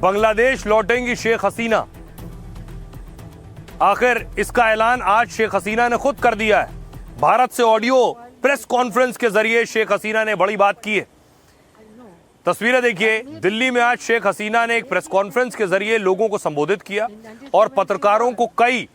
बांग्लादेश लौटेंगी शेख हसीना। आखिर इसका ऐलान आज शेख हसीना ने खुद कर दिया है। भारत से ऑडियो प्रेस कॉन्फ्रेंस के जरिए शेख हसीना ने बड़ी बात की है। तस्वीरें देखिए, दिल्ली में आज शेख हसीना ने एक प्रेस कॉन्फ्रेंस के जरिए लोगों को संबोधित किया और पत्रकारों को कई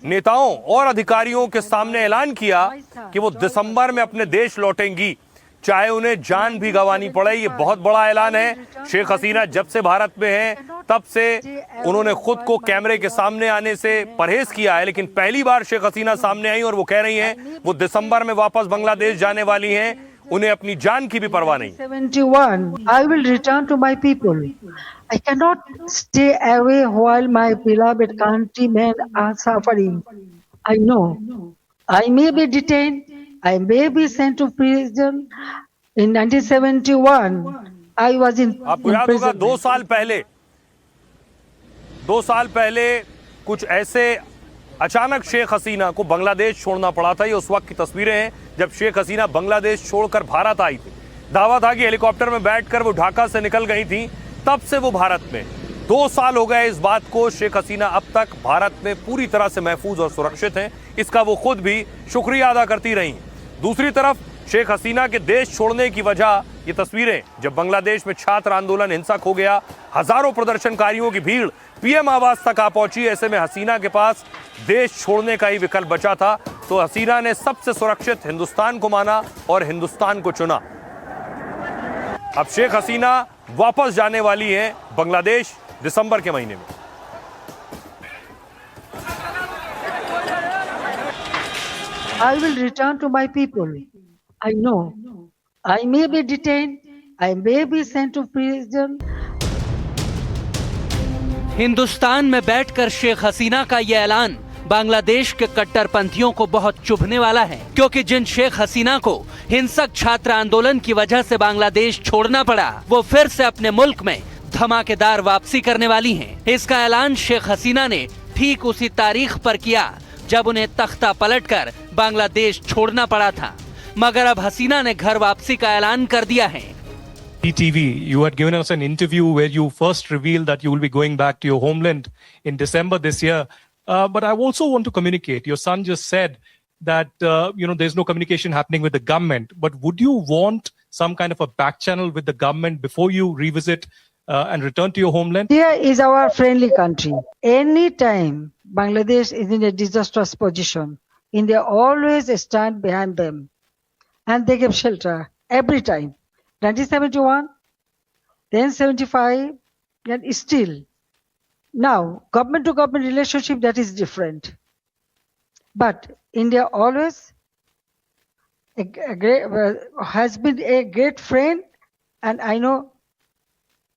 नेताओं और अधिकारियों के सामने ऐलान किया कि वो दिसंबर में अपने देश लौटेंगी, चाहे उन्हें जान भी गंवानी पड़े। ये बहुत बड़ा ऐलान है। शेख हसीना जब से भारत में हैं तब से उन्होंने खुद को कैमरे के सामने आने से परहेज किया है, लेकिन पहली बार शेख हसीना सामने आई और वो कह रही हैं वो दिसंबर में वापस बांग्लादेश जाने वाली हैं, उन्हें अपनी जान की भी परवाह नहीं। 71 I will return to my people. I cannot stay away while my beloved countrymen are suffering. I know I may be detained, I may be sent to prison. In 1971 I was in आपको याद होगा 2 साल पहले कुछ ऐसे अचानक शेख हसीना को बांग्लादेश छोड़ना पड़ा था। ये उस वक्त की तस्वीरें हैं जब शेख हसीना बांग्लादेश छोड़कर भारत आई थी। दावा था कि हेलीकॉप्टर में बैठकर वो ढाका से निकल गई थी, तब से वो भारत में। 2 साल हो गए इस बात को। शेख हसीना अब तक भारत में पूरी तरह से महफूज और सुरक्षित हैं। इसका वो खुद भी शुक्रिया अदा करती रही। दूसरी तरफ शेख हसीना के देश छोड़ने की वजह ये तस्वीरें, जब बांग्लादेश में छात्र आंदोलन हिंसक हो गया, हजारों प्रदर्शनकारियों की भीड़ पीएम आवास तक आ पहुंची। ऐसे में हसीना के पास देश छोड़ने का ही विकल्प बचा था, तो हसीना ने सबसे सुरक्षित हिंदुस्तान को माना और हिंदुस्तान को चुना। अब शेख हसीना वापस जाने वाली हैं बांग्लादेश दिसंबर के महीने में। I will return to my people. I know I may be detained, I may be sent to prison. Hindustan में बैठकर शेख हसीना का यह ऐलान बांग्लादेश के कट्टरपंथियों को बहुत चुभने वाला है, क्योंकि जिन शेख हसीना को हिंसक छात्र आंदोलन की वजह से बांग्लादेश छोड़ना पड़ा, वो फिर से अपने मुल्क में धमाकेदार वापसी करने वाली हैं। इसका ऐलान शेख हसीना ने ठीक उसी तारीख पर किया जब उन्हें तख्ता पलटकर बांग्लादेश छोड़ना पड़ा था, मगर अब हसीना ने घर वापसी का ऐलान कर दिया है। TV, you had given us an interview where you first revealed that you will be going back to your homeland in December this year. But I also want to communicate. Your son just said that, there's no communication happening with the government. But would you want some kind of a back channel with the government before you revisit and return to your homeland? Here is our friendly country. Anytime Bangladesh is in a disastrous position, India always stand behind them and they give shelter every time. 1971, then 75, and still. Now, government to government relationship, that is different. But India always has been a great friend, and I know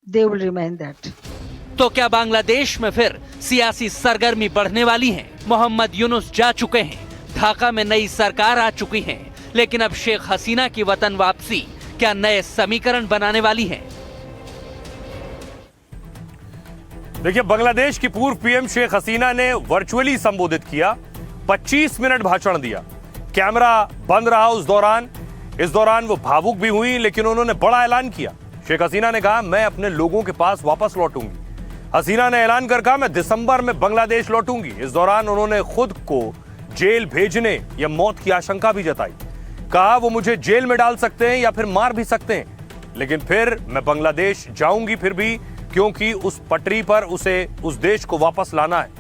they will remain that. तो क्या बांग्लादेश में फिर सियासी सरगर्मी बढ़ने वाली है? मोहम्मद यूनुस जा चुके हैं, ढाका में नई सरकार आ चुकी है, लेकिन अब शेख हसीना की वतन वापसी क्या नए समीकरण बनाने वाली है? देखिए, बांग्लादेश की पूर्व पीएम शेख हसीना ने वर्चुअली संबोधित किया, 25 मिनट भाषण दिया, कैमरा बंद रहा उस दौरान। इस दौरान वो भावुक भी हुई, लेकिन उन्होंने बड़ा ऐलान किया। शेख हसीना ने कहा, मैं अपने लोगों के पास वापस लौटूंगी। हसीना ने ऐलान कर कहा, मैं दिसंबर में बांग्लादेश लौटूंगी। इस दौरान उन्होंने खुद को जेल भेजने या मौत की आशंका भी जताई। कहा वो मुझे जेल में डाल सकते हैं या फिर मार भी सकते हैं, लेकिन फिर मैं बांग्लादेश जाऊंगी फिर भी, क्योंकि उस पटरी पर उसे उस देश को वापस लाना है।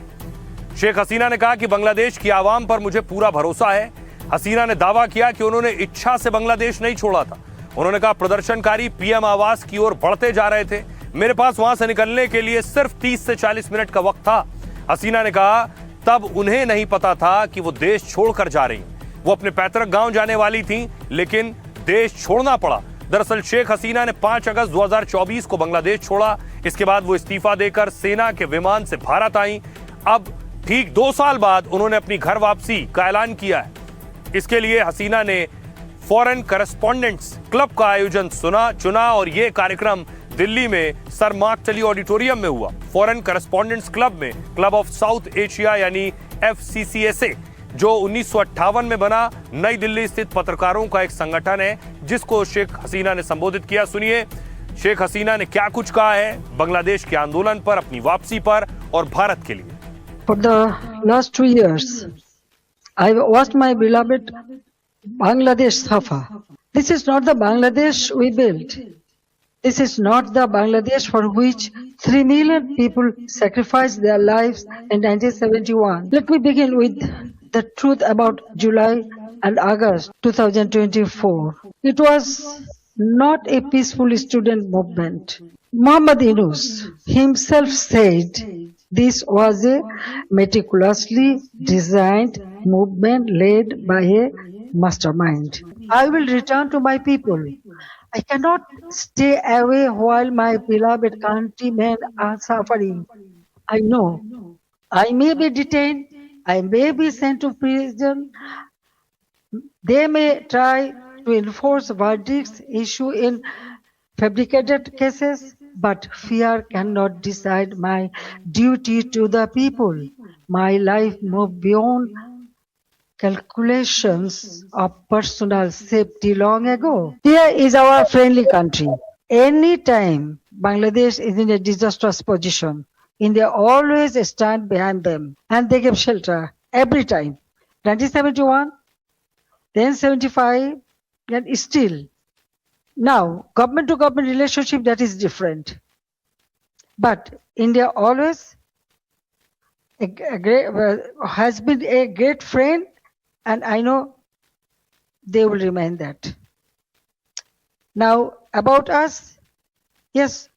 शेख हसीना ने कहा कि बांग्लादेश की आवाम पर मुझे पूरा भरोसा है। हसीना ने दावा किया कि उन्होंने इच्छा से बांग्लादेश नहीं छोड़ा था। उन्होंने कहा, प्रदर्शनकारी पीएम आवास की ओर बढ़ते जा रहे थे, मेरे पास वहां से निकलने के लिए सिर्फ 30 से 40 मिनट का वक्त था। हसीना ने कहा, तब उन्हें नहीं पता था कि वो देश छोड़कर जा रही। वो अपने पैतृक गांव जाने वाली थी, लेकिन देश छोड़ना पड़ा। दरअसल शेख हसीना ने 5 अगस्त 2024 को बांग्लादेश छोड़ा। इसके बाद वो इस्तीफा देकर सेना के विमान से भारत आई। अब ठीक 2 साल बाद उन्होंने अपनी घर वापसी का ऐलान किया है। इसके लिए हसीना ने फॉरेन करेस्पॉन्डेंट्स क्लब का आयोजन चुना और ये कार्यक्रम दिल्ली में सर मार्कटली ऑडिटोरियम में हुआ। फॉरेन करेस्पॉन्डेंट्स क्लब में क्लब ऑफ साउथ एशिया यानी FCCSA, जो 1958 में बना, नई दिल्ली स्थित पत्रकारों का एक संगठन है, जिसको शेख हसीना ने संबोधित किया। सुनिए, शेख हसीना ने क्या कुछ कहा है बांग्लादेश के आंदोलन पर, अपनी वापसी पर और भारत के लिए। For the last 2 years, I watched my beloved Bangladesh suffer. This is not the Bangladesh we built. This is not the Bangladesh for which 3 million people sacrificed their lives in 1971. Let me begin with the truth about July and August 2024. It was not a peaceful student movement. Muhammad Yunus himself said this was a meticulously designed movement led by a mastermind. I will return to my people. I cannot stay away while my beloved countrymen are suffering. I know I may be detained, I may be sent to prison. They may try to enforce verdicts issued in fabricated cases, but fear cannot decide my duty to the people. My life moved beyond calculations of personal safety long ago. Here is our friendly country. Anytime Bangladesh is in a disastrous position, India always stand behind them and they give shelter every time. 1971, then 75, and still. Now, government to government relationship, that is different. But India always has been a great friend, and I know they will remain that. Now, about us, yes,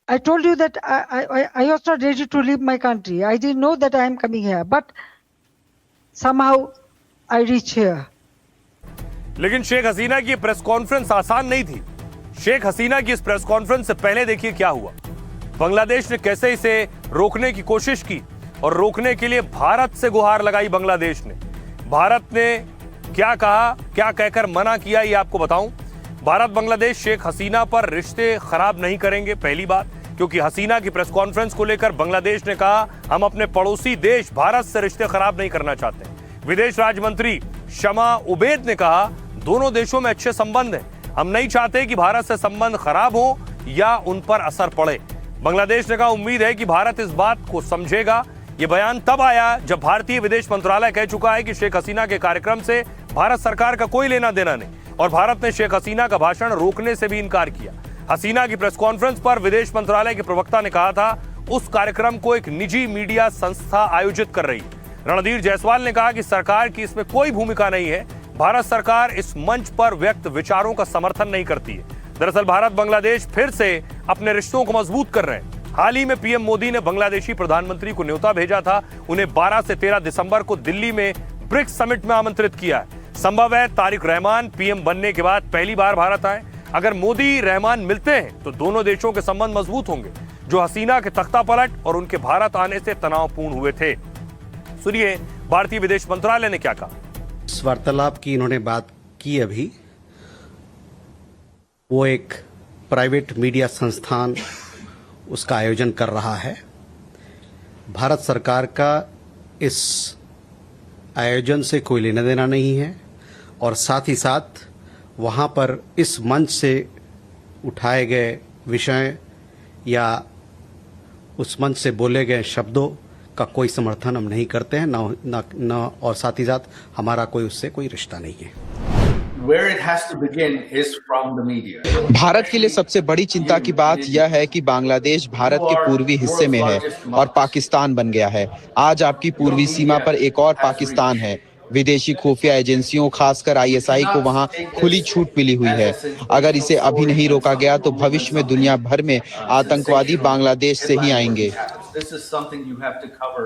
I told you that I was not ready to leave my country. I didn't know that I am coming here, but somehow I reach here. लेकिन शेख हसीना की press conference आसान नहीं थी। शेख हसीना की इस press conference से पहले देखिए क्या हुआ। बांग्लादेश ने कैसे इसे रोकने की कोशिश की और रोकने के लिए भारत से गुहार लगाई बांग्लादेश ने। भारत ने क्या कहा, क्या कहकर मना किया, ये आपको बताऊं। भारत बांग्लादेश शेख हसीना पर रिश्ते खराब नहीं करेंगे, पहली बात, क्योंकि हसीना की प्रेस कॉन्फ्रेंस को लेकर बांग्लादेश ने कहा हम अपने पड़ोसी देश भारत से रिश्ते खराब नहीं करना चाहते। विदेश राज्य मंत्री शमा उबैद ने कहा दोनों देशों में अच्छे संबंध हैं, हम नहीं चाहते कि भारत से संबंध खराब हो या उन पर असर पड़े। बांग्लादेश ने कहा उम्मीद है कि भारत इस बात को समझेगा। यह बयान तब आया जब भारतीय विदेश मंत्रालय कह चुका है कि शेख हसीना के कार्यक्रम से भारत सरकार का कोई लेना देना नहीं और भारत ने शेख हसीना का भाषण रोकने से भी इनकार किया। हसीना की प्रेस कॉन्फ्रेंस पर विदेश मंत्रालय के प्रवक्ता ने कहा था उस कार्यक्रम को एक निजी मीडिया संस्था आयोजित कर रही है। रणधीर जायसवाल ने कहा कि सरकार की इसमें कोई भूमिका नहीं है, भारत सरकार इस मंच पर व्यक्त विचारों का समर्थन नहीं करती है। दरअसल भारत बांग्लादेश फिर से अपने रिश्तों को मजबूत कर रहे हैं। हाल ही में पीएम मोदी ने बांग्लादेशी प्रधानमंत्री को न्योता भेजा था, उन्हें 12 से 13 दिसंबर को दिल्ली में ब्रिक्स समिट में आमंत्रित किया है। संभव है तारिक रहमान पीएम बनने के बाद पहली बार भारत आए। अगर मोदी रहमान मिलते हैं तो दोनों देशों के संबंध मजबूत होंगे, जो हसीना के तख्ता पलट और उनके भारत आने से तनावपूर्ण हुए थे। सुनिए भारतीय विदेश मंत्रालय ने क्या कहा। इस वार्तालाप की इन्होंने बात की अभी, वो एक प्राइवेट मीडिया संस्थान उसका आयोजन कर रहा है। भारत सरकार का इस आयोजन से कोई लेना देना नहीं है और साथ ही साथ वहाँ पर इस मंच से उठाए गए विषय या उस मंच से बोले गए शब्दों का कोई समर्थन हम नहीं करते हैं, न और साथ ही साथ हमारा कोई उससे कोई रिश्ता नहीं है। Where it has to begin is from the media. Bharat के लिए सबसे बड़ी चिंता की बात यह है कि बांग्लादेश भारत के पूर्वी हिस्से में है और पाकिस्तान बन गया है। आज आपकी पूर्वी सीमा पर एक और पाकिस्तान है। विदेशी खुफिया एजेंसियों खासकर आईएसआई को वहां खुली छूट मिली हुई है। अगर इसे अभी नहीं रोका गया तो भविष्य में दुनिया भर में आतंकवादी बांग्लादेश से ही आएंगे। This is something you have to cover